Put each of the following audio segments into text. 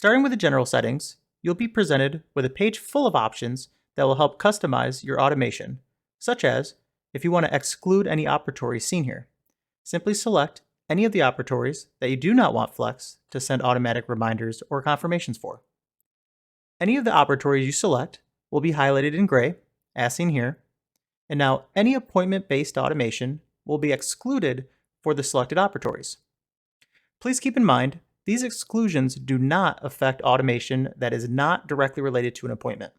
Starting with the general settings, you'll be presented with a page full of options that will help customize your automation, such as if you want to exclude any operatories seen here. Simply select any of the operatories that you do not want Flex to send automatic reminders or confirmations for. Any of the operatories you select will be highlighted in gray, as seen here, and now any appointment-based automation will be excluded for the selected operatories. Please keep in mind, these exclusions do not affect automation that is not directly related to an appointment.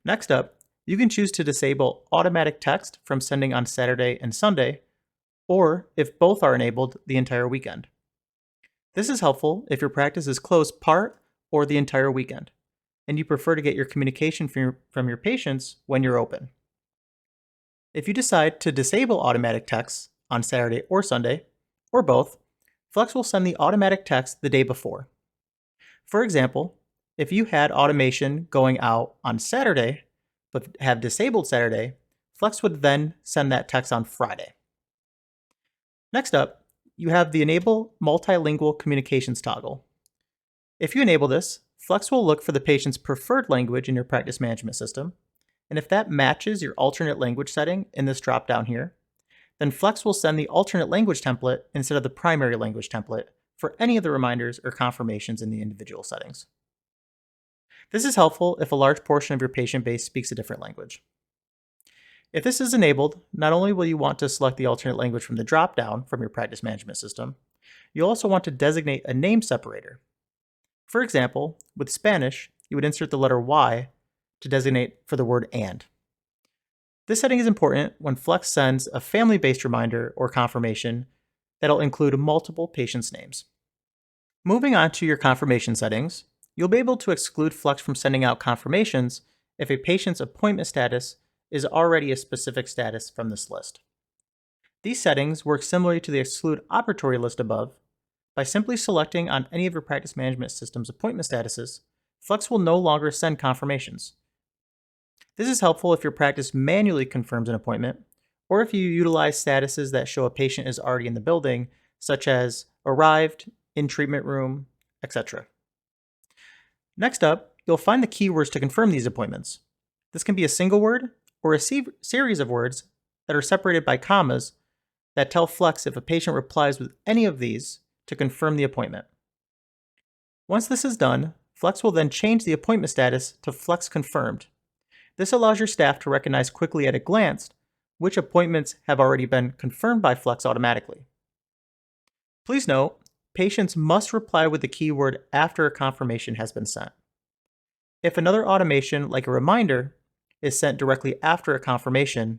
Next up, you can choose to disable automatic text from sending on Saturday and Sunday, or if both are enabled, the entire weekend. This is helpful if your practice is closed part or the entire weekend, and you prefer to get your communication from your patients when you're open. If you decide to disable automatic texts on Saturday or Sunday, or both, Flex will send the automatic text the day before. For example, if you had automation going out on Saturday, but have disabled Saturday, Flex would then send that text on Friday. Next up, you have the Enable Multilingual Communications toggle. If you enable this, Flex will look for the patient's preferred language in your practice management system, and if that matches your alternate language setting in this drop-down here, then Flex will send the alternate language template instead of the primary language template for any of the reminders or confirmations in the individual settings. This is helpful if a large portion of your patient base speaks a different language. If this is enabled, not only will you want to select the alternate language from the drop-down from your practice management system, you'll also want to designate a name separator. For example, with Spanish, you would insert the letter Y to designate for the word and. This setting is important when Flex sends a family-based reminder or confirmation that'll include multiple patients' names. Moving on to your confirmation settings, you'll be able to exclude Flex from sending out confirmations if a patient's appointment status is already a specific status from this list. These settings work similarly to the exclude operatory list above. By simply selecting on any of your practice management system's appointment statuses, Flex will no longer send confirmations. This is helpful if your practice manually confirms an appointment, or if you utilize statuses that show a patient is already in the building, such as arrived, in treatment room, etc. Next up, you'll find the keywords to confirm these appointments. This can be a single word or a series of words that are separated by commas that tell Flex if a patient replies with any of these to confirm the appointment. Once this is done, Flex will then change the appointment status to Flex Confirmed. This allows your staff to recognize quickly at a glance which appointments have already been confirmed by Flex automatically. Please note, patients must reply with the keyword after a confirmation has been sent. If another automation, like a reminder, is sent directly after a confirmation,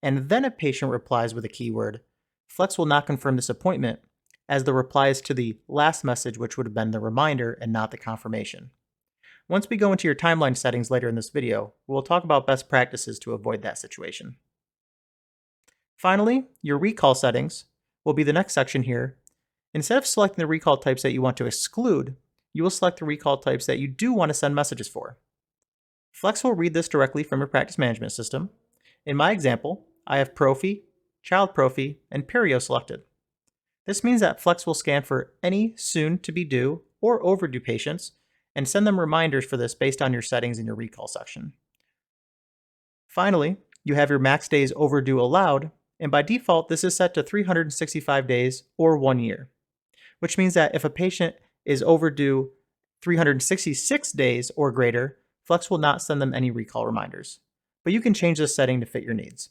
and then a patient replies with a keyword, Flex will not confirm this appointment, as the reply is to the last message, which would have been the reminder and not the confirmation. Once we go into your timeline settings later in this video, we'll talk about best practices to avoid that situation. Finally, your recall settings will be the next section here. Instead of selecting the recall types that you want to exclude, you will select the recall types that you do want to send messages for. Flex will read this directly from your practice management system. In my example, I have prophy, child prophy, and perio selected. This means that Flex will scan for any soon to be due or overdue patients and send them reminders for this based on your settings in your recall section. Finally, you have your max days overdue allowed, and by default, this is set to 365 days or 1 year, which means that if a patient is overdue 366 days or greater, Flex will not send them any recall reminders, but you can change this setting to fit your needs.